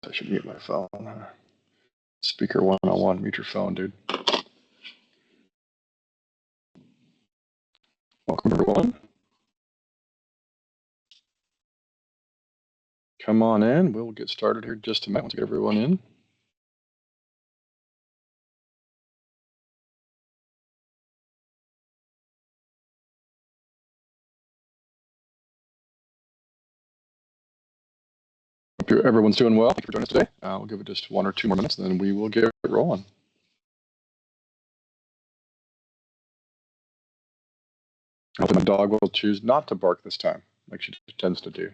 I should mute my phone. Speaker 101, mute your phone, dude. Welcome, everyone. Come on in. We'll get started here in just a minute once we get everyone in. Hope everyone's doing well. Thank you for joining us today. We'll give it just 1 or 2 more minutes, and then we will get rolling. Hopefully my dog will choose not to bark this time, like she tends to do.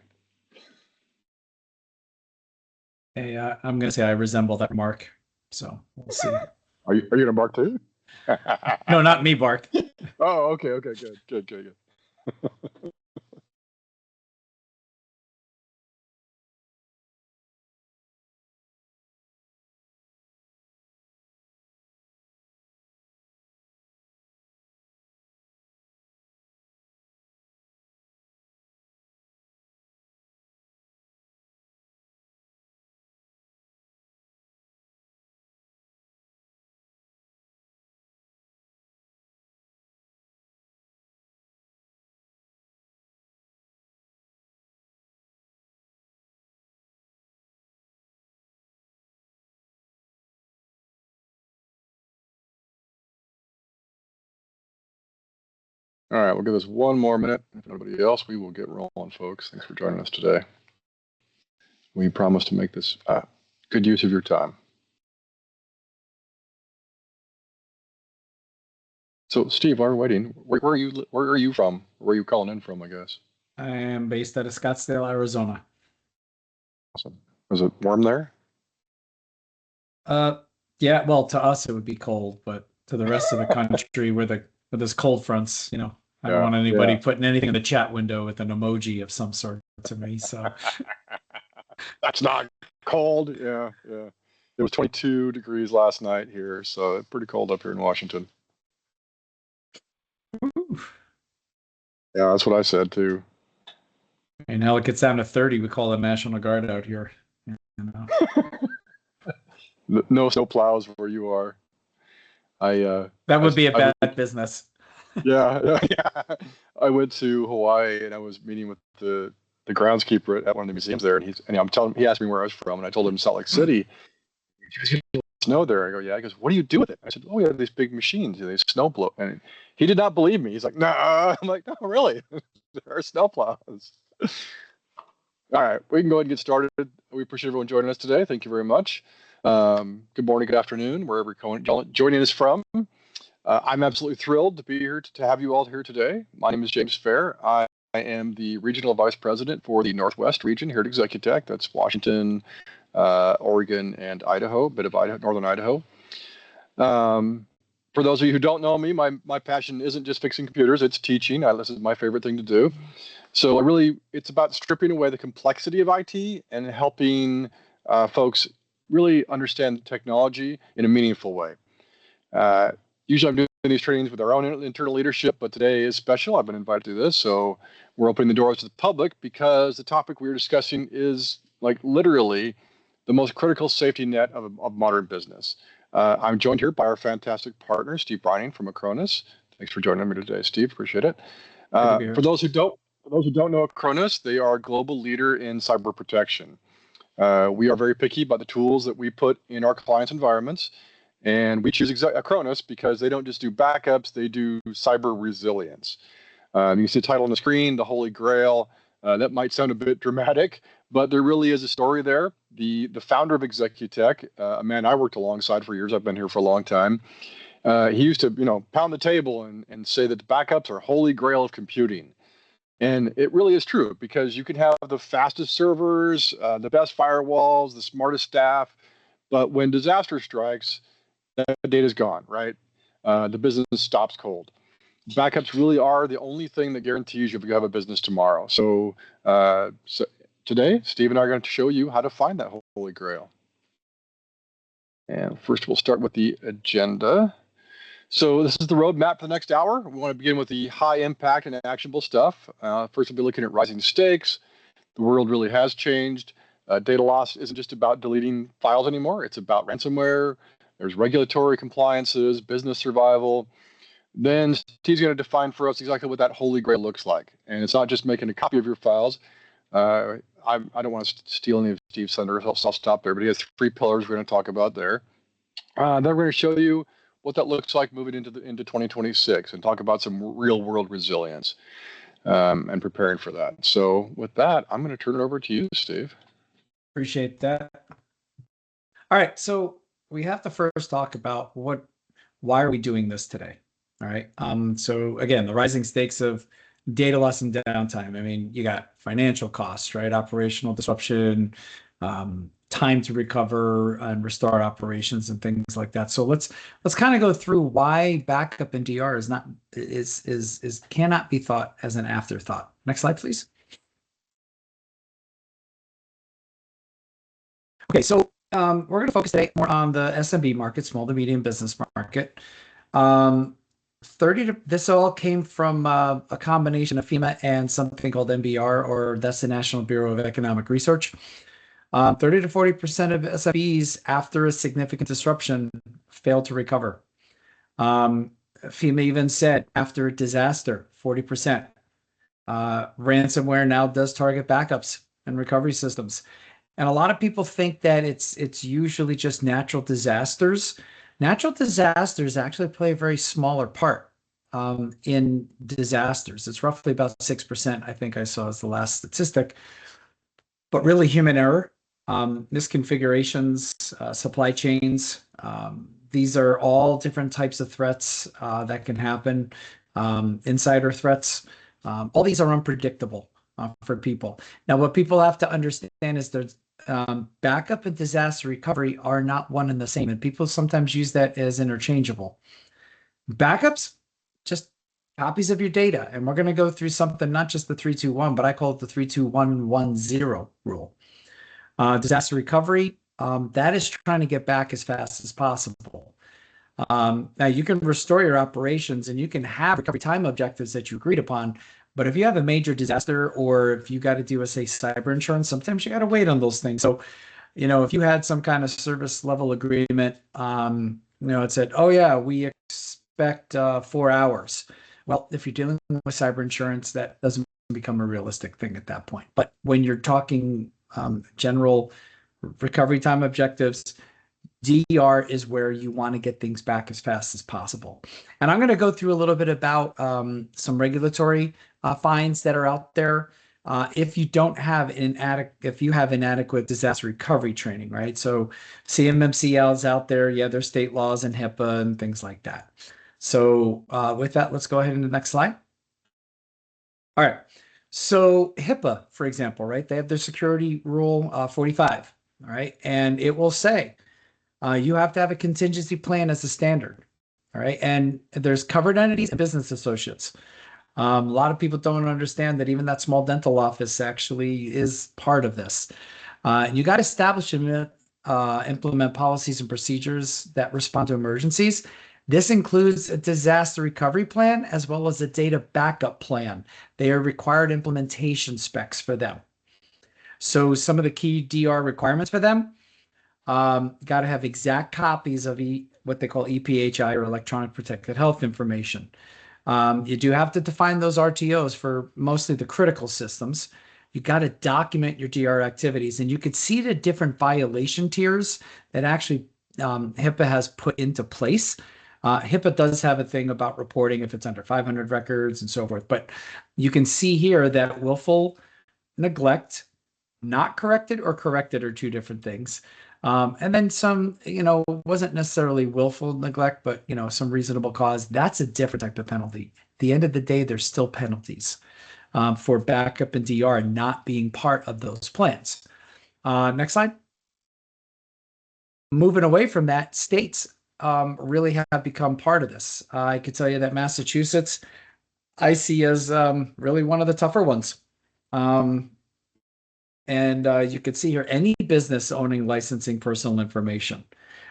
Hey, I'm going to say I resemble that remark, so we'll see. Are you going to bark too? No, not me bark. Oh, okay, good. All right, we'll give this 1 more minute. If nobody else, we will get rolling, folks. Thanks for joining us today. We promise to make this good use of your time. So, Steve, while we're waiting, where are you from? Where are you calling in from, I guess? I am based out of Scottsdale, Arizona. Awesome. Is it warm there? Yeah, well, to us it would be cold, but to the rest of the country with those cold fronts, I don't want anybody putting anything in the chat window with an emoji of some sort to me. So that's not cold. Yeah. It was 22 degrees last night here, so it's pretty cold up here in Washington. Ooh. Yeah, that's what I said too. And now it gets down to 30. We call the National Guard out here. No snow plows where you are. That would be a bad business. Yeah. I went to Hawaii and I was meeting with the groundskeeper at one of the museums there, and he asked me where I was from, and I told him Salt Lake City. He goes, snow there? I go, yeah. He goes, what do you do with it? I said, oh, we have these big machines, they snow blow. And he did not believe me. He's like, nah. I'm like, no, really? There are snow plows. All right, we can go ahead and get started. We appreciate everyone joining us today. Thank you very much. Good morning, good afternoon, wherever you're joining us from. I'm absolutely thrilled to be here to have you all here today. My name is James Fair. I am the Regional Vice President for the Northwest region here at Executech. That's Washington, Oregon, and Idaho, a bit of northern Idaho. For those of you who don't know me, my passion isn't just fixing computers, it's teaching. This is my favorite thing to do. So it's about stripping away the complexity of IT and helping folks really understand technology in a meaningful way. Usually I'm doing these trainings with our own internal leadership, but today is special. I've been invited to this, so we're opening the doors to the public because the topic we're discussing is like literally the most critical safety net of modern business. I'm joined here by our fantastic partner, Steve Brining from Acronis. Thanks for joining me today, Steve. Appreciate it. For those who don't know Acronis, they are a global leader in cyber protection. We are very picky about the tools that we put in our clients' environments. And we choose Acronis because they don't just do backups, they do cyber resilience. You can see the title on the screen, the Holy Grail. That might sound a bit dramatic, but there really is a story there. The founder of Executech, a man I worked alongside for years, I've been here for a long time, he used to pound the table and say that the backups are Holy Grail of computing. And it really is true, because you can have the fastest servers, the best firewalls, the smartest staff, but when disaster strikes, that data's gone, right? The business stops cold. Backups really are the only thing that guarantees you have a business tomorrow. So today, Steve and I are going to show you how to find that Holy Grail. And first, we'll start with the agenda. So this is the roadmap for the next hour. We want to begin with the high impact and actionable stuff. First, we'll be looking at rising stakes. The world really has changed. Data loss isn't just about deleting files anymore. It's about ransomware. There's regulatory compliances, business survival. Then Steve's going to define for us exactly what that holy grail looks like. And it's not just making a copy of your files. I don't want to steal any of Steve's thunder, so I'll stop there. But he has 3 pillars we're going to talk about there. Then we're going to show you what that looks like moving into 2026 and talk about some real world resilience and preparing for that. So with that, I'm going to turn it over to you, Steve. Appreciate that. All right, so we have to first talk about why are we doing this today? All right. So again, the rising stakes of data loss and downtime. I mean, you got financial costs, right? Operational disruption, time to recover and restore operations and things like that. So let's kind of go through why backup and DR cannot be thought as an afterthought. Next slide, please. Okay, so we're going to focus today more on the SMB market, small to medium business market. This all came from a combination of FEMA and something called NBR, or that's the National Bureau of Economic Research. 30 to 40% of SMBs after a significant disruption fail to recover. FEMA even said after a disaster, 40%. Ransomware now does target backups and recovery systems. And a lot of people think that it's usually just natural disasters. Natural disasters actually play a very smaller part in disasters. It's roughly about 6%, I think I saw as the last statistic. But really human error, misconfigurations, supply chains, these are all different types of threats that can happen, insider threats. All these are unpredictable for people. Now, what people have to understand is there's backup and disaster recovery are not one and the same, and people sometimes use that as interchangeable. Backups, just copies of your data, and we're going to go through something, not just the 3-2-1, but I call it the 3-2-1-1-0 rule. Disaster recovery, that is trying to get back as fast as possible. Now, you can restore your operations and you can have recovery time objectives that you agreed upon, but if you have a major disaster or if you got to do, say, cyber insurance, sometimes you got to wait on those things. So, if you had some kind of service level agreement, it said, oh yeah, we expect 4 hours. Well, if you're dealing with cyber insurance, that doesn't become a realistic thing at that point. But when you're talking general recovery time objectives, DR is where you want to get things back as fast as possible. And I'm going to go through a little bit about some regulatory fines that are out there if you don't have inadequate disaster recovery training, right? So CMMCL is out there. Yeah, there's state laws and HIPAA and things like that. So with that, let's go ahead to the next slide. All right. So HIPAA, for example, right? They have their security rule 45, all right? And it will say you have to have a contingency plan as a standard, all right? And there's covered entities and business associates. A lot of people don't understand that even that small dental office actually is part of this. You got to establish and implement policies and procedures that respond to emergencies. This includes a disaster recovery plan as well as a data backup plan. They are required implementation specs for them. So some of the key DR requirements for them, got to have exact copies of what they call EPHI, or electronic protected health information. You do have to define those RTOs for mostly the critical systems. You got to document your DR activities, and you could see the different violation tiers that actually HIPAA has put into place. HIPAA does have a thing about reporting if it's under 500 records and so forth, but you can see here that willful neglect, not corrected or corrected are two different things. And then some, wasn't necessarily willful neglect, but, some reasonable cause. That's a different type of penalty. At the end of the day, there's still penalties for backup and DR not being part of those plans. Next slide. Moving away from that, states really have become part of this. I could tell you that Massachusetts, I see as really one of the tougher ones. And you can see here, any business owning licensing personal information,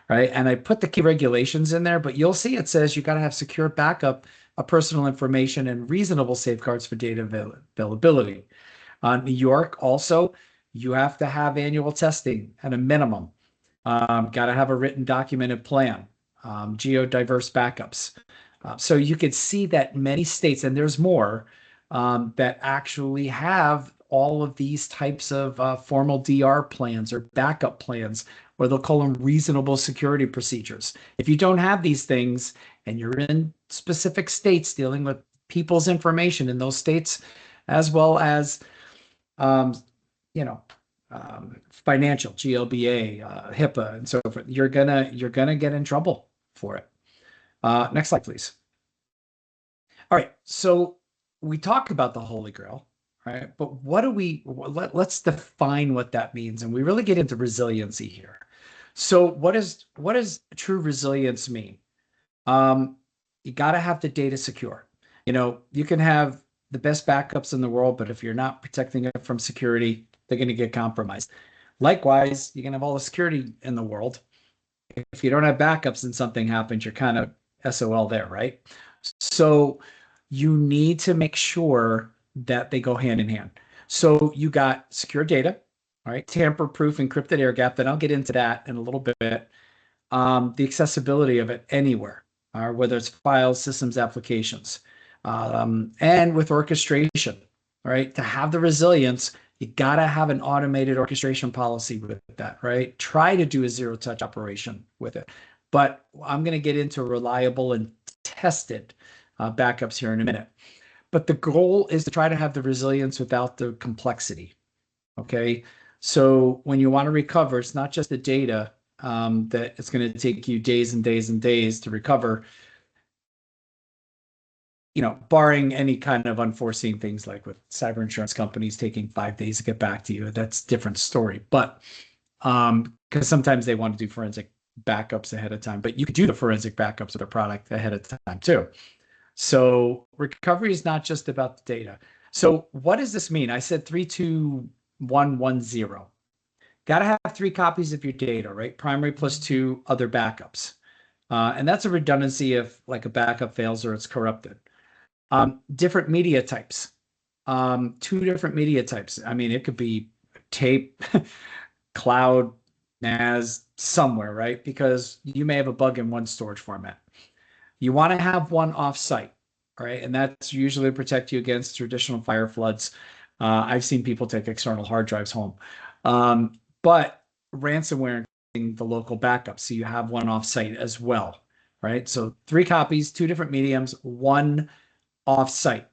right? And I put the key regulations in there, but you'll see it says you got to have secure backup of personal information and reasonable safeguards for data availability. New York also, You have to have annual testing at a minimum. Got to have a written documented plan. Geodiverse backups. So you could see that many states, and there's more, that actually have all of these types of formal DR plans or backup plans, or they'll call them reasonable security procedures. If you don't have these things and you're in specific states dealing with people's information in those states, as well as, um, you know, financial, GLBA, HIPAA, and so forth, you're gonna get in trouble for it. Next slide, please. All right, so we talk about the Holy Grail, right? But what do let's define what that means, and we really get into resiliency here. So what does true resilience mean? You got to have the data secure. You can have the best backups in the world, but if you're not protecting it from security, they're going to get compromised. Likewise, you can have all the security in the world. If you don't have backups and something happens, you're kind of SOL there, right? So you need to make sure that they go hand in hand. So you got secure data, all right, tamper-proof encrypted air gap, and I'll get into that in a little bit. The accessibility of it anywhere, whether it's files, systems, applications, and with orchestration, right? To have the resilience, you got to have an automated orchestration policy with that, right? Try to do a zero-touch operation with it. But I'm going to get into reliable and tested backups here in a minute. But the goal is to try to have the resilience without the complexity, okay? So when you want to recover, it's not just the data that it's going to take you days and days and days to recover, barring any kind of unforeseen things like with cyber insurance companies taking 5 days to get back to you. That's a different story. But because sometimes they want to do forensic backups ahead of time, but you could do the forensic backups of the product ahead of time too. So recovery is not just about the data. So what does this mean? I said 3, 2, 1, 1, 0. Got to have 3 copies of your data, right? Primary plus 2 other backups. And that's a redundancy if like a backup fails or it's corrupted. Different media types. 2 different media types. I mean, it could be tape, cloud, NAS, somewhere, right? Because you may have a bug in one storage format. You want to have one off-site, right? And that's usually to protect you against traditional fire floods. I've seen people take external hard drives home. But ransomware, the local backup, so you have one off-site as well, right? So 3 copies, 2 different mediums, 1 off-site.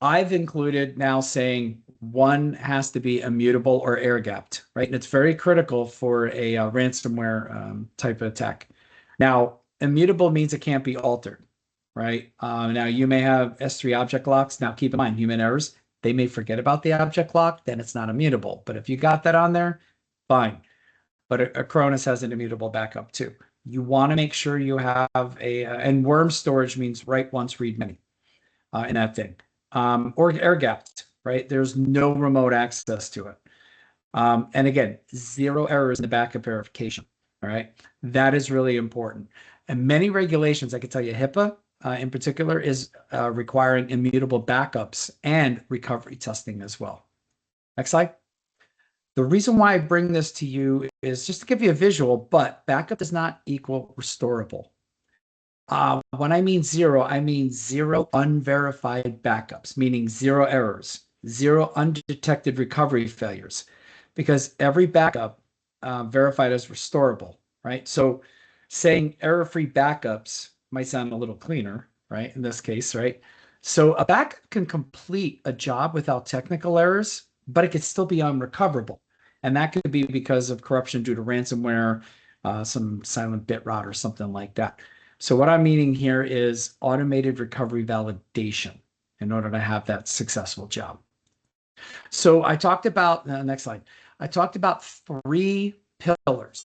I've included now saying 1 has to be immutable or air-gapped, right? And it's very critical for a ransomware type of attack. Now, immutable means it can't be altered, right? Now, you may have S3 object locks. Now, keep in mind, human errors, they may forget about the object lock, then it's not immutable. But if you got that on there, fine. But Acronis has an immutable backup too. You want to make sure you have and worm storage means write once, read many in that thing. Or air-gapped, right? There's no remote access to it. And again, 0 errors in the backup verification, all right? That is really important. And many regulations, I can tell you, HIPAA in particular is requiring immutable backups and recovery testing as well. Next slide. The reason why I bring this to you is just to give you a visual, but backup does not equal restorable. When I mean 0, I mean 0 unverified backups, meaning 0 errors, 0 undetected recovery failures, because every backup verified as restorable, right? So saying error-free backups might sound a little cleaner, right? In this case, right? So a backup can complete a job without technical errors, but it could still be unrecoverable. And that could be because of corruption due to ransomware, some silent bit rot or something like that. So what I'm meaning here is automated recovery validation in order to have that successful job. So I talked about, next slide, I talked about 3 pillars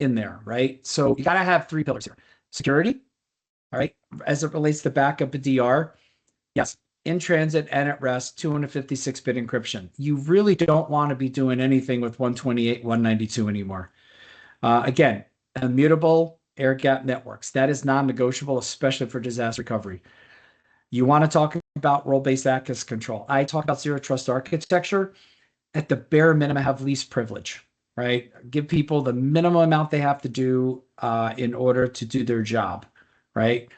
in there, right? So you got to have 3 pillars here. Security, all right, as it relates to backup and DR, yes, in transit and at rest, 256-bit encryption. You really don't want to be doing anything with 128, 192 anymore. Again, immutable air-gap networks. That is non-negotiable, especially for disaster recovery. You want to talk about role-based access control. I talk about zero trust architecture. At the bare minimum, have least privilege, right? Give people the minimum amount they have to do in order to do their job, right?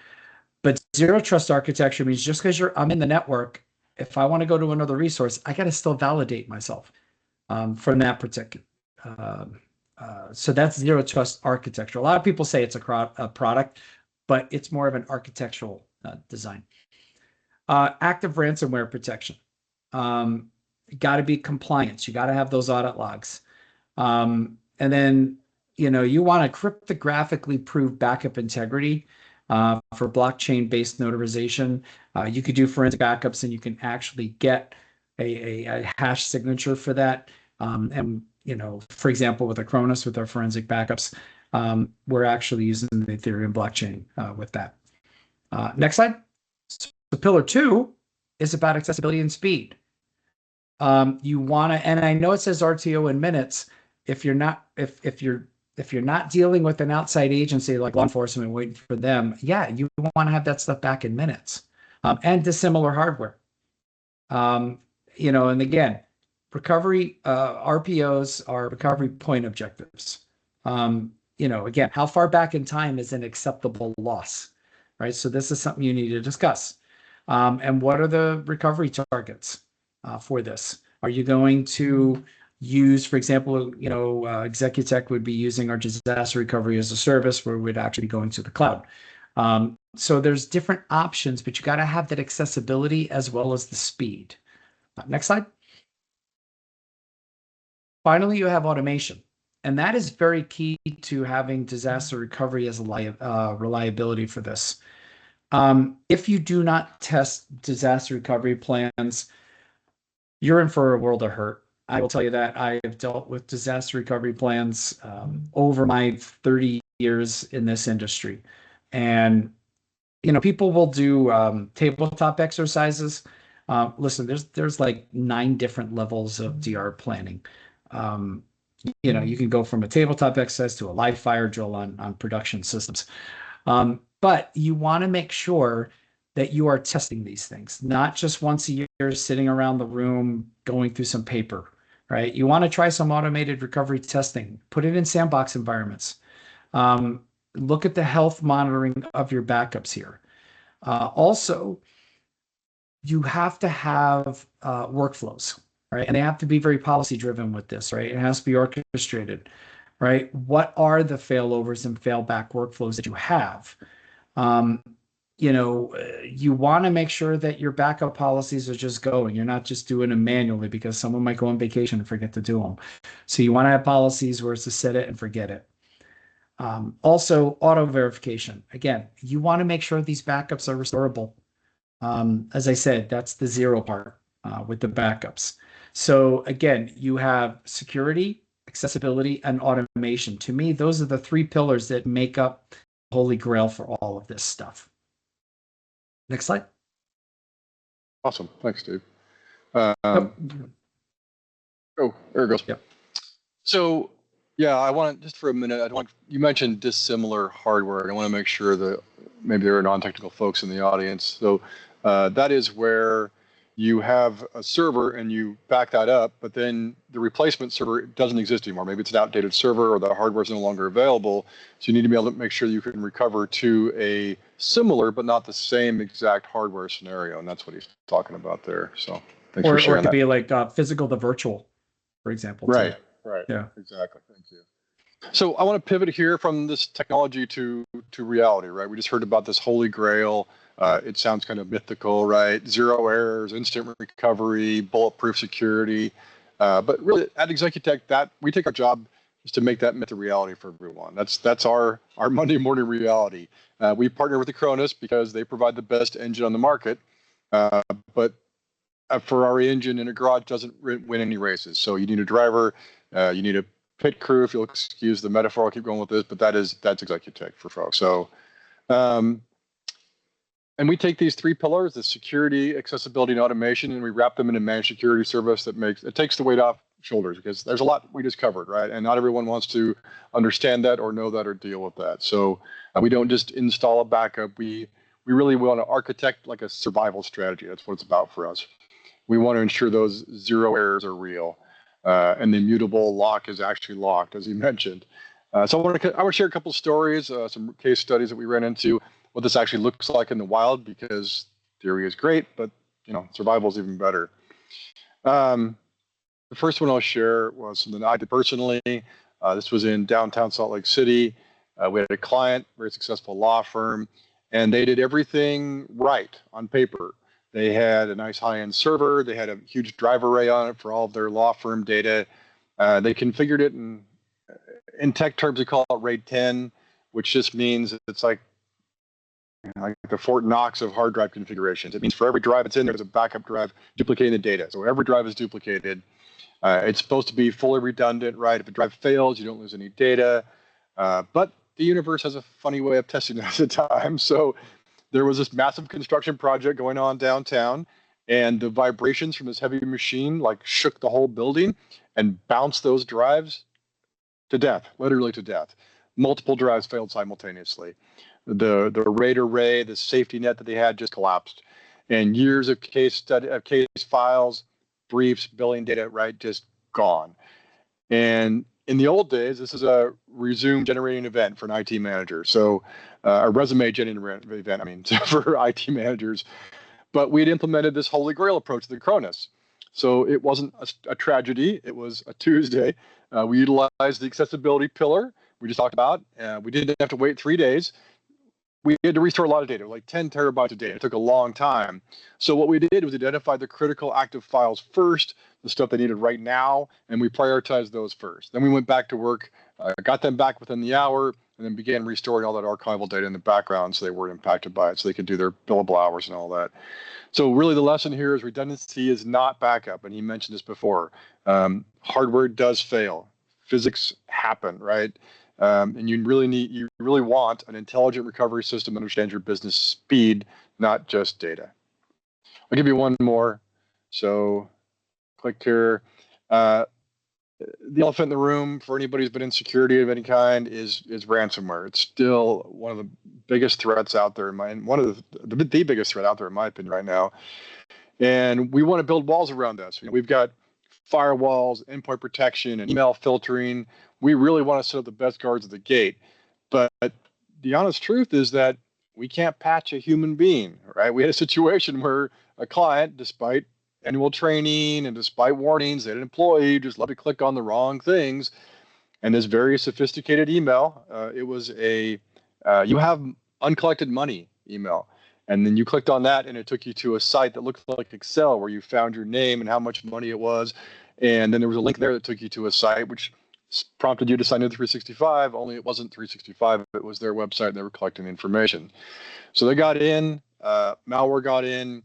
But zero trust architecture means just because I'm in the network, if I want to go to another resource, I got to still validate myself from that particular. So that's zero trust architecture. A lot of people say it's a product, but it's more of an architectural design. Active ransomware protection. Got to be compliance. You got to have those audit logs. And then, you want to cryptographically prove backup integrity for blockchain-based notarization. You could do forensic backups, and you can actually get a hash signature for that. And for example, with Acronis, with our forensic backups, we're actually using the Ethereum blockchain with that. Next slide. So pillar 2 is about accessibility and speed. You want to, and I know it says RTO in minutes. If you're not dealing with an outside agency like law enforcement waiting for them, yeah, you want to have that stuff back in minutes, and dissimilar hardware. And again, recovery RPOs are recovery point objectives. Again, how far back in time is an acceptable loss, right? So this is something you need to discuss. And what are the recovery targets for this? Are you going to use, for example, Executech would be using our disaster recovery as a service, where we'd actually be going to the cloud. So there's different options, but you got to have that accessibility as well as the speed. Next slide. Finally, you have automation, and that is very key to having disaster recovery as a reliability for this. If you do not test disaster recovery plans, you're in for a world of hurt. I will tell you that. I have dealt with disaster recovery plans over my 30 years in this industry. And, people will do tabletop exercises. Listen, there's like 9 different levels of DR planning. You can go from a tabletop exercise to a live fire drill on production systems. But you want to make sure that you are testing these things, not just once a year sitting around the room going through some paper, right? You want to try some automated recovery testing, put it in sandbox environments. Look at the health monitoring of your backups here. Also, you have to have workflows, right? And they have to be very policy driven with this, right? It has to be orchestrated, right? What are the failovers and failback workflows that you have? You want to make sure that your backup policies are just going. You're not just doing them manually because someone might go on vacation and forget to do them. So you want to have policies where it's to set it and forget it. Also, auto verification. Again, you want to make sure these backups are restorable. As I said, that's the 0 part with the backups. So again, you have security, accessibility, and automation. To me, those are the 3 pillars that make up the Holy Grail for all of this stuff. Next slide. Awesome. Thanks, Steve. Oh, there it goes. Yep. So, yeah, I want to, just for a minute, you mentioned dissimilar hardware, and I want to make sure that maybe there are non-technical folks in the audience. So that is where you have a server and you back that up, but then the replacement server doesn't exist anymore. Maybe it's an outdated server or the hardware is no longer available. So you need to be able to make sure you can recover to a similar but not the same exact hardware scenario. And that's what he's talking about there. So thanks for sharing that. Or it could be like physical to virtual, for example. Right, too. Right. Yeah. Exactly. Thank you. So I want to pivot here from this technology to reality, right? We just heard about this Holy Grail. It sounds kind of mythical, right? 0 errors, instant recovery, bulletproof security. But really, at Executech, that we take our job is to make that myth a reality for everyone. That's our Monday morning reality. We partner with Acronis because they provide the best engine on the market. But a Ferrari engine in a garage doesn't win any races. So you need a driver, you need a pit crew, if you'll excuse the metaphor. I'll keep going with this, but that's Executech for folks. So, and we take these 3 pillars, the security, accessibility, and automation, and we wrap them in a managed security service it takes the weight off shoulders, because there's a lot we just covered, right? And not everyone wants to understand that or know that or deal with that. So we don't just install a backup. We we really want to architect like a survival strategy. That's what it's about for us. We want to ensure those zero errors are real, and the immutable lock is actually locked, as you mentioned. So I want to share a couple stories, some case studies that we ran into, what this actually looks like in the wild, because theory is great, but survival is even better. The first one I'll share was something I did personally. This was in downtown Salt Lake City. We had a client, very successful law firm, and they did everything right on paper. They had a nice high-end server. They had a huge drive array on it for all of their law firm data. They configured it in tech terms, we call it RAID 10, which just means it's like the Fort Knox of hard drive configurations. It means for every drive that's in there, there's a backup drive duplicating the data. So every drive is duplicated. It's supposed to be fully redundant, right? If a drive fails, you don't lose any data. But the universe has a funny way of testing it at the time. So there was this massive construction project going on downtown, and the vibrations from this heavy machine like shook the whole building and bounced those drives to death, literally to death. Multiple drives failed simultaneously. The RAID array, the safety net that they had, just collapsed, and years of case files, briefs, billing data, right, just gone. And in the old days, this is a resume generating event for an IT manager. So a resume generating event, I mean, for IT managers. But we had implemented this Holy Grail approach to the Acronis. So it wasn't a tragedy. It was a Tuesday. We utilized the accessibility pillar we just talked about. We didn't have to wait 3 days. We had to restore a lot of data, like 10 terabytes of data. It took a long time. So what we did was identify the critical active files first, the stuff they needed right now, and we prioritized those first. Then we went back to work, got them back within the hour, and then began restoring all that archival data in the background so they weren't impacted by it, so they could do their billable hours and all that. So really the lesson here is redundancy is not backup, and he mentioned this before. Hardware does fail. Physics happen, right? And you really want an intelligent recovery system that understands your business speed, not just data. I'll give you one more. So click here. The elephant in the room for anybody who's been in security of any kind is ransomware. It's still one of the biggest threats out there, one of the biggest threat out there in my opinion right now. And we want to build walls around this. We've got firewalls, endpoint protection, and email filtering. We really want to set up the best guards at the gate. But the honest truth is that we can't patch a human being, right? We had a situation where a client, despite annual training and despite warnings, they had an employee who just loved to click on the wrong things. And this very sophisticated email, it was a you have uncollected money email. And then you clicked on that and it took you to a site that looked like Excel where you found your name and how much money it was. And then there was a link there that took you to a site which prompted you to sign into 365, only it wasn't 365, it was their website and they were collecting information. So they got in, malware got in,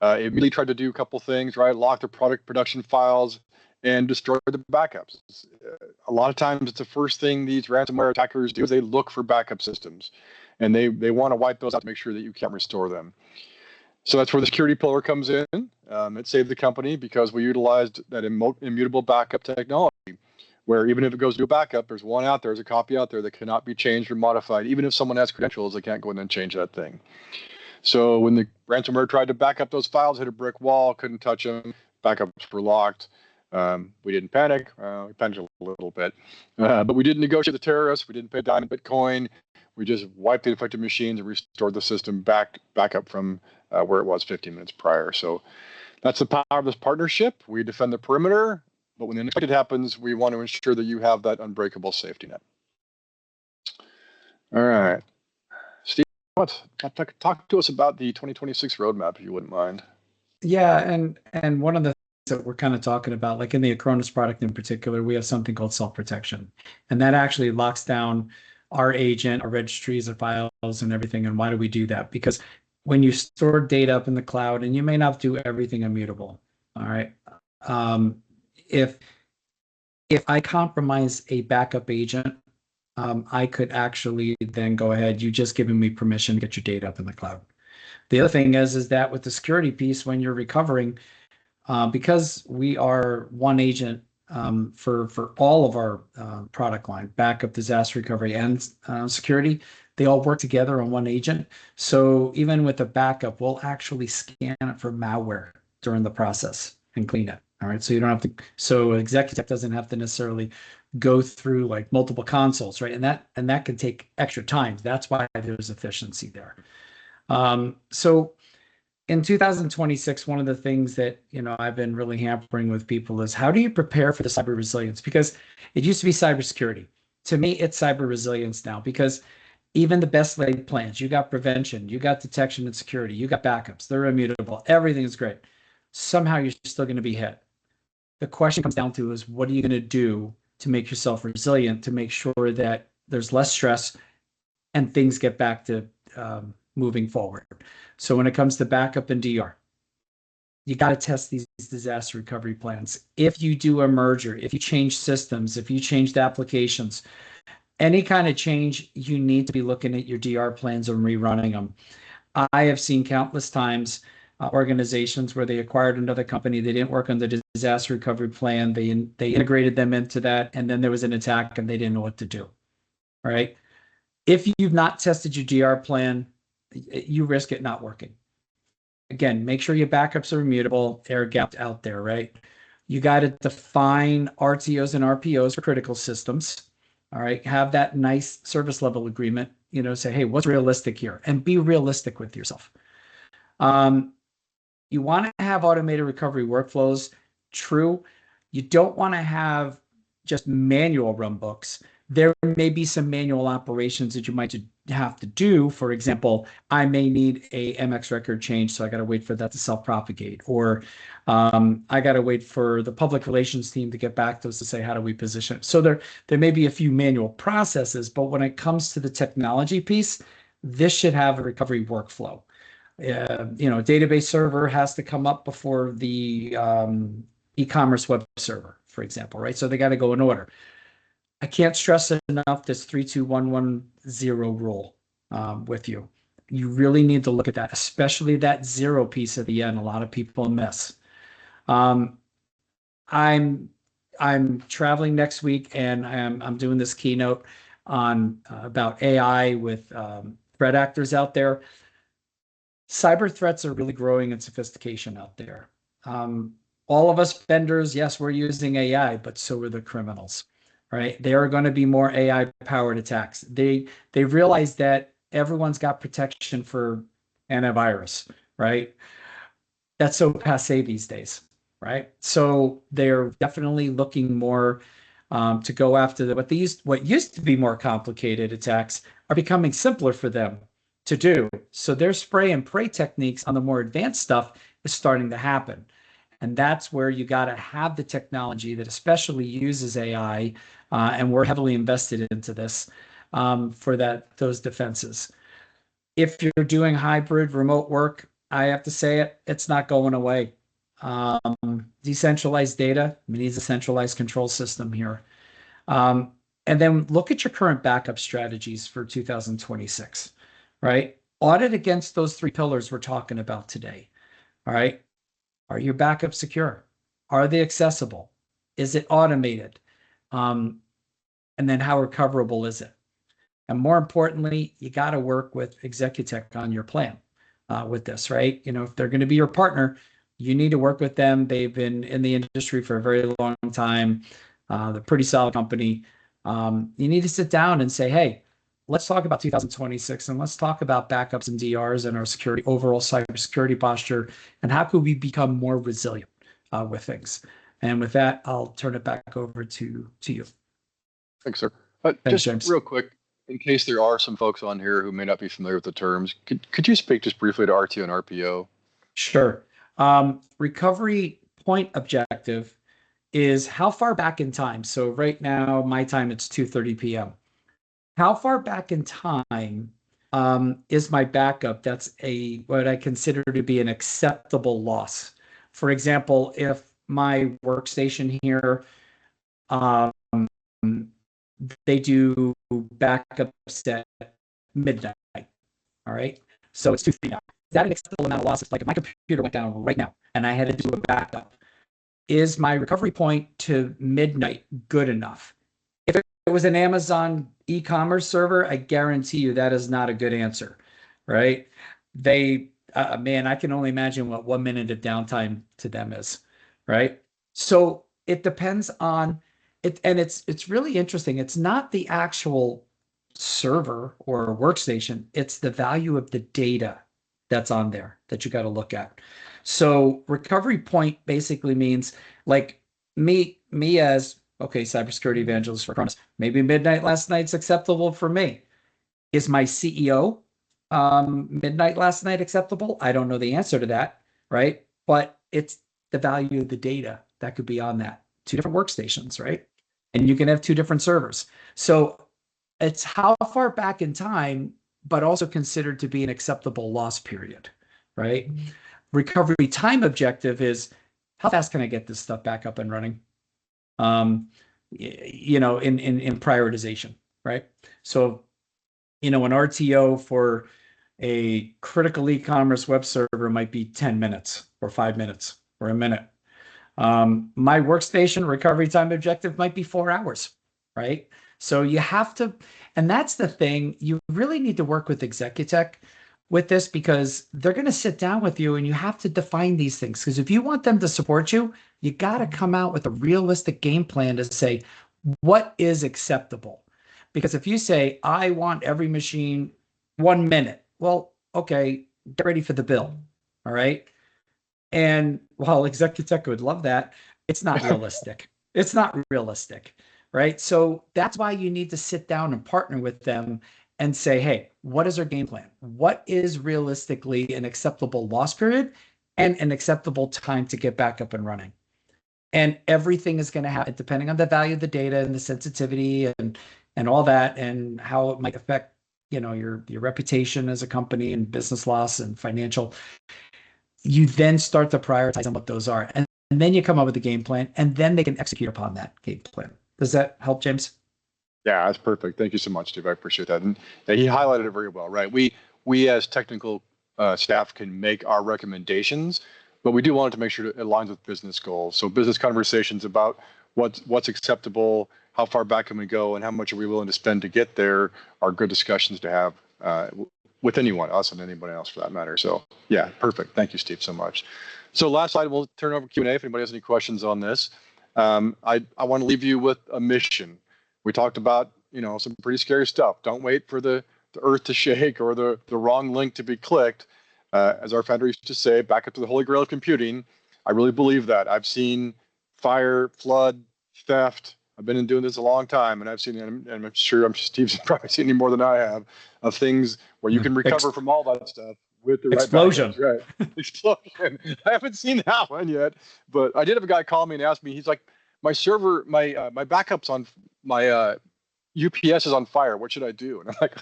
it immediately tried to do a couple things, right? Lock the product production files and destroy the backups. A lot of times it's the first thing these ransomware attackers do is they look for backup systems. And they want to wipe those out to make sure that you can't restore them. So that's where the security pillar comes in. It saved the company because we utilized that immutable backup technology, where even if it goes to a backup, there's one out there, there's a copy out there that cannot be changed or modified. Even if someone has credentials, they can't go in and change that thing. So when the ransomware tried to back up those files, hit a brick wall, couldn't touch them, backups were locked. We didn't panic. We panicked a little bit, but we didn't negotiate with the terrorists. We didn't pay a dime in Bitcoin. We just wiped the affected machines and restored the system back up from where it was 15 minutes prior. So that's the power of this partnership. We defend the perimeter, but when the unexpected happens, we want to ensure that you have that unbreakable safety net. All right. Steve, talk to us about the 2026 roadmap, if you wouldn't mind. Yeah, and one of the things that we're kind of talking about, like in the Acronis product in particular, we have something called self-protection. And that actually locks down our agent, our registries, our files, and everything. And why do we do that? Because when you store data up in the cloud, and you may not do everything immutable, all right? If I compromise a backup agent, I could actually then go ahead, you just giving me permission to get your data up in the cloud. The other thing is that with the security piece, when you're recovering, because we are one agent for all of our product line, backup, disaster recovery, and security, they all work together on one agent. So even with a backup, we'll actually scan it for malware during the process and clean it. All right. So you don't have to, so Executech doesn't have to necessarily go through like multiple consoles, right? And that can take extra time. That's why there's efficiency there. So in 2026, one of the things that, I've been really hampering with people is how do you prepare for the cyber resilience? Because it used to be cybersecurity. To me, it's cyber resilience now, because even the best laid plans, you got prevention, you got detection and security, you got backups, they're immutable, everything is great. Somehow you're still going to be hit. The question comes down to is what are you going to do to make yourself resilient, to make sure that there's less stress and things get back to moving forward. So when it comes to backup and DR, you got to test these disaster recovery plans. If you do a merger, if you change systems, if you changed applications, any kind of change, you need to be looking at your DR plans and rerunning them. I have seen countless times organizations where they acquired another company, they didn't work on the disaster recovery plan, they integrated them into that, and then there was an attack and they didn't know what to do. All right. If you've not tested your DR plan, you risk it not working. Again, make sure your backups are immutable, air gapped out there, right? You got to define RTOs and RPOs for critical systems. All right. Have that nice service level agreement, say, hey, what's realistic here? And be realistic with yourself. You want to have automated recovery workflows. True. You don't want to have just manual run books. There may be some manual operations that you might have to do. For example, I may need a MX record change, so I got to wait for that to self-propagate, or I got to wait for the public relations team to get back to us to say, how do we position it? So there may be a few manual processes, but when it comes to the technology piece, this should have a recovery workflow. Database server has to come up before the e-commerce web server, for example, right? So they got to go in order. I can't stress enough this 32110 rule with you. You really need to look at that, especially that zero piece at the end. A lot of people miss. I'm traveling next week, and I'm doing this keynote on about AI with threat actors out there. Cyber threats are really growing in sophistication out there. All of us vendors, yes, we're using AI, but so are the criminals. Right? There are going to be more AI-powered attacks. They realize that everyone's got protection for antivirus, right? That's so passé these days, right? So they're definitely looking more to go after what used to be more complicated attacks are becoming simpler for them to do. So their spray and pray techniques on the more advanced stuff is starting to happen. And that's where you got to have the technology that especially uses AI, and we're heavily invested into this for those defenses. If you're doing hybrid remote work, I have to say it's not going away. Decentralized data needs a centralized control system here. And then look at your current backup strategies for 2026, right? Audit against those 3 pillars we're talking about today. All right. Are your backups secure? Are they accessible? Is it automated? And then how recoverable is it? And more importantly, you got to work with Executech on your plan with this, right? If they're going to be your partner, you need to work with them. They've been in the industry for a very long time. They're a pretty solid company. You need to sit down and say, hey, let's talk about 2026 and let's talk about backups and DRs and our overall cybersecurity posture, and how could we become more resilient with things. And with that, I'll turn it back over to you. Thanks, sir. Thanks, just James. Real quick, in case there are some folks on here who may not be familiar with the terms, could you speak just briefly to RTO and RPO? Sure. Recovery point objective is how far back in time. So right now, my time, it's 2:30 p.m. How far back in time is my backup? That's what I consider to be an acceptable loss. For example, if my workstation here, they do backups at midnight. All right. So it's 2:30 now. Is that an acceptable amount of losses? Like if my computer went down right now and I had to do a backup, is my recovery point to midnight good enough? If it was an Amazon e-commerce server, I guarantee you that is not a good answer, right? They, man, I can only imagine what 1 minute of downtime to them is, right? So it depends on it, and it's really interesting. It's not the actual server or workstation, it's the value of the data that's on there that you got to look at. So recovery point basically means like me as okay, cybersecurity evangelist for Acronis. Maybe midnight last night's acceptable for me. Is my CEO midnight last night acceptable? I don't know the answer to that, right? But it's the value of the data that could be on that. Two different workstations, right? And you can have two different servers. So it's how far back in time, but also considered to be an acceptable loss period, right? Recovery time objective is how fast can I get this stuff back up and running? In prioritization, right? So, an RTO for a critical e-commerce web server might be 10 minutes or 5 minutes or a minute. My workstation recovery time objective might be 4 hours, right? So you have to, and that's the thing, you really need to work with Executech with this because they're going to sit down with you and you have to define these things. Because if you want them to support you, you got to come out with a realistic game plan to say, what is acceptable? Because if you say, I want every machine 1 minute, well, okay, get ready for the bill. All right. And while Executech would love that, it's not realistic. It's not realistic, right? So that's why you need to sit down and partner with them and say, hey, what is our game plan? What is realistically an acceptable loss period and an acceptable time to get back up and running? And everything is going to happen depending on the value of the data and the sensitivity and all that and how it might affect your reputation as a company and business loss and financial. You then start to prioritize on what those are. And then you come up with a game plan, and then they can execute upon that game plan. Does that help, James? Yeah, that's perfect. Thank you so much, Steve. I appreciate that. And yeah, he highlighted it very well, right? We as technical staff can make our recommendations, but we do want it to make sure it aligns with business goals. So business conversations about what's acceptable, how far back can we go, and how much are we willing to spend to get there are good discussions to have with anyone, us and anybody else for that matter. So yeah, perfect. Thank you, Steve, so much. So last slide, we'll turn over Q&A if anybody has any questions on this. I want to leave you with a mission. We talked about, some pretty scary stuff. Don't wait for the earth to shake or the wrong link to be clicked. As our founder used to say, back up to the Holy Grail of computing. I really believe that. I've seen fire, flood, theft. I've been doing this a long time, and I've seen, and I'm sure Steve's probably seen any more than I have, of things where you can recover from all that stuff with the explosion. Right backups, right? Explosion. I haven't seen that one yet, but I did have a guy call me and ask me. He's like, my server, my backups on my UPS is on fire. What should I do? And I'm like,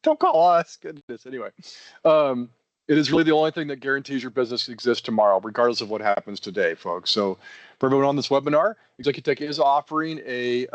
don't call us. Goodness. Anyway, it is really the only thing that guarantees your business exists tomorrow, regardless of what happens today, folks. So for everyone on this webinar, Executech is offering a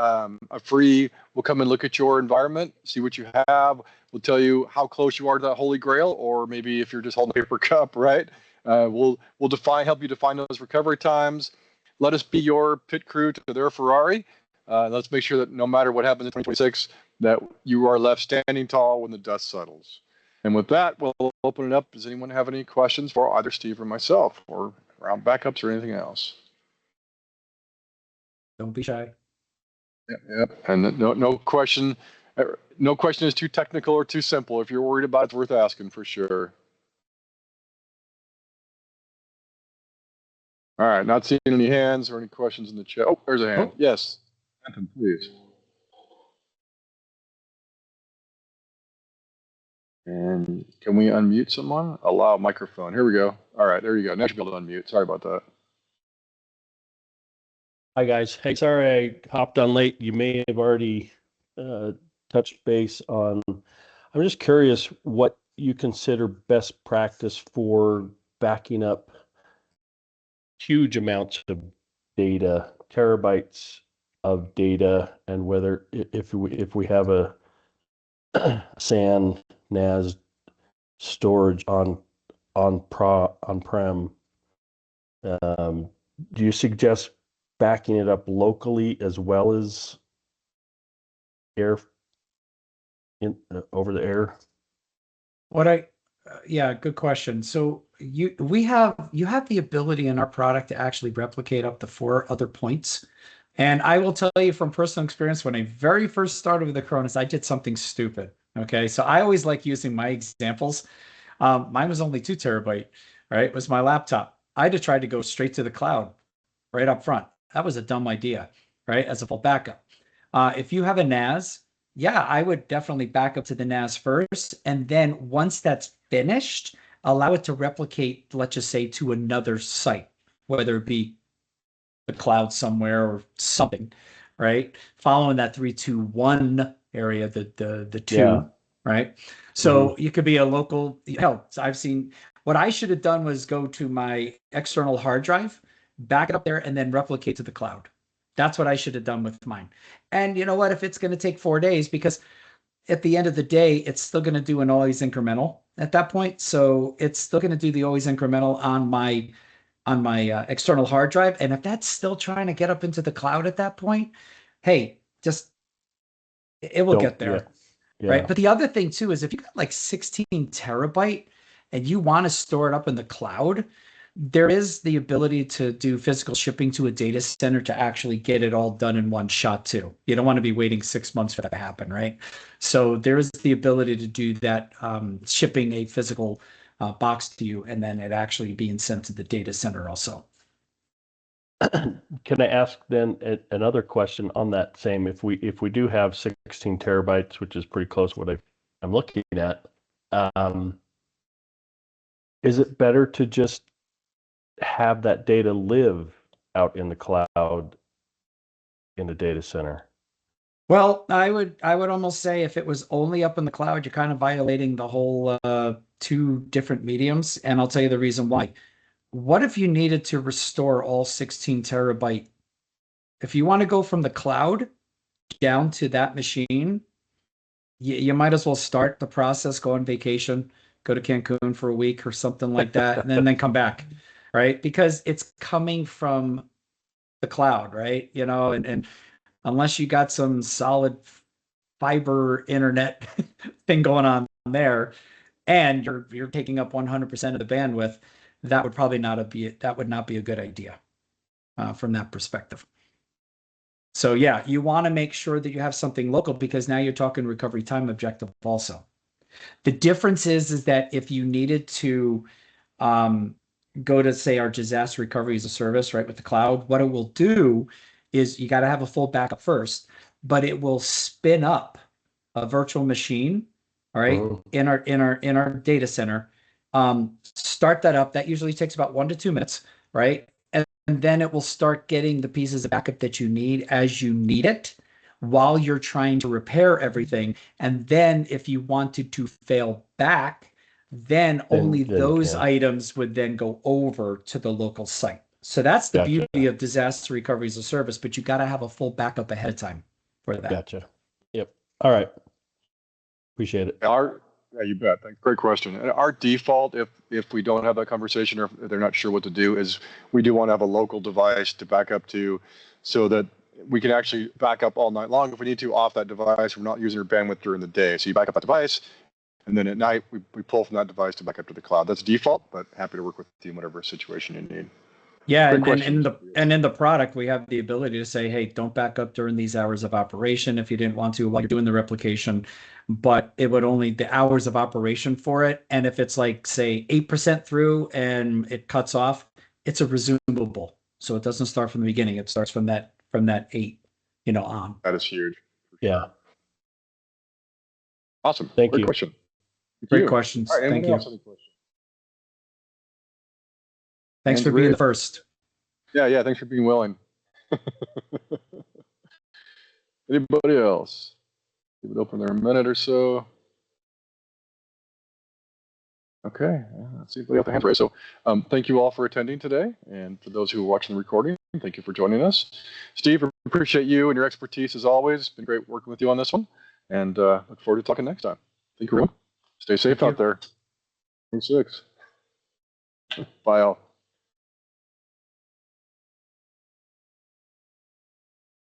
free, we'll come and look at your environment, see what you have. We'll tell you how close you are to that Holy Grail, or maybe if you're just holding a paper cup, right? We'll help you define those recovery times. Let us be your pit crew to their Ferrari. Let's make sure that no matter what happens in 2026, that you are left standing tall when the dust settles. And with that, we'll open it up. Does anyone have any questions for either Steve or myself, or around backups or anything else? Don't be shy. Yep. And no question. No question is too technical or too simple. If you're worried about it, it's worth asking for sure. All right, not seeing any hands or any questions in the chat. Oh, there's a hand. Oh. Yes, Anthony, please. And can we unmute someone? Allow microphone. Here we go. All right, there you go. Now you should be able to unmute. Sorry about that. Hi, guys. Hey, sorry I hopped on late. You may have already touched base on. I'm just curious what you consider best practice for backing up huge amounts of data, terabytes of data, and whether if we have a SAN NAS storage on-prem, do you suggest backing it up locally as well as air over the air? Yeah, good question. So you have the ability in our product to actually replicate up to 4 other points. And I will tell you from personal experience, when I very first started with Acronis, I did something stupid. Okay, so I always like using my examples. Mine was only 2 TB, right? It was my laptop. I had to try to go straight to the cloud right up front. That was a dumb idea, right? As a full backup. If you have a NAS, yeah, I would definitely back up to the NAS first. And then once that's finished, allow it to replicate, let's just say, to another site, whether it be the cloud somewhere or something, right? Following that 3-2-1 area, the two, Yeah. right? So you could be a local, hell, I've seen what I should have done was go to my external hard drive, back it up there, and then replicate to the cloud. That's what I should have done with mine. And you know what? If it's going to take 4 days, because at the end of the day, it's still going to do an always incremental at that point. So it's still going to do the always incremental on my external hard drive. And if that's still trying to get up into the cloud at that point, hey, just it will get there. Yeah. Right. But the other thing too is if you got like 16 terabyte and you want to store it up in the cloud, there is the ability to do physical shipping to a data center to actually get it all done in one shot too. You don't want to be waiting 6 months for that to happen, right? So there is the ability to do that, shipping a physical box to you and then it actually being sent to the data center also. Can I ask then another question on that same? If we do have 16 terabytes, which is pretty close to what I'm looking at, is it better to just have that data live out in the cloud in the data center? Well, I would almost say if it was only up in the cloud, you're kind of violating the whole 2 different mediums, and I'll tell you the reason why. What if you needed to restore all 16 terabyte? If you want to go from the cloud down to that machine, you might as well start the process, go on vacation, go to Cancun for a week or something like that, and then come back, right? Because it's coming from the cloud, right? You know, and unless you got some solid fiber internet thing going on there, and you're taking up 100% of the bandwidth, that would not be a good idea from that perspective. So yeah, you want to make sure that you have something local because now you're talking recovery time objective also. The difference is that if you needed to go to say our disaster recovery as a service, right, with the cloud, what it will do is you got to have a full backup first, but it will spin up a virtual machine, all right, in our data center. Start that up. That usually takes about 1 to 2 minutes, right? And then it will start getting the pieces of backup that you need as you need it while you're trying to repair everything. And then if you wanted to fail back, then only those items would then go over to the local site. So that's the beauty of disaster recovery as a service, but you got to have a full backup ahead of time for that. Gotcha. Yep. All right. Appreciate it. Yeah, you bet. Great question. And our default, if we don't have that conversation or if they're not sure what to do, is we do want to have a local device to back up to so that we can actually back up all night long if we need to off that device. We're not using our bandwidth during the day. So you back up that device, and then at night we pull from that device to back up to the cloud. That's default, but happy to work with you in whatever situation you need. Yeah, and in the product, we have the ability to say, hey, don't back up during these hours of operation if you didn't want to while you're doing the replication, but it would only the hours of operation for it. And if it's like, say, 8% through and it cuts off, it's a resumable. So it doesn't start from the beginning. It starts from that 8, on. That is huge. Yeah. Awesome. Thank Great you. question. Great questions. All right, Thank you. else any questions? Thanks for being the first. Yeah. Thanks for being willing. Anybody else? Leave it open there a minute or so. Okay. Let's see if we have the hands raised. So thank you all for attending today. And for those who are watching the recording, thank you for joining us. Steve, I appreciate you and your expertise as always. It's been great working with you on this one. And look forward to talking next time. Thank you, everyone. Stay safe out there. 26. Bye, all.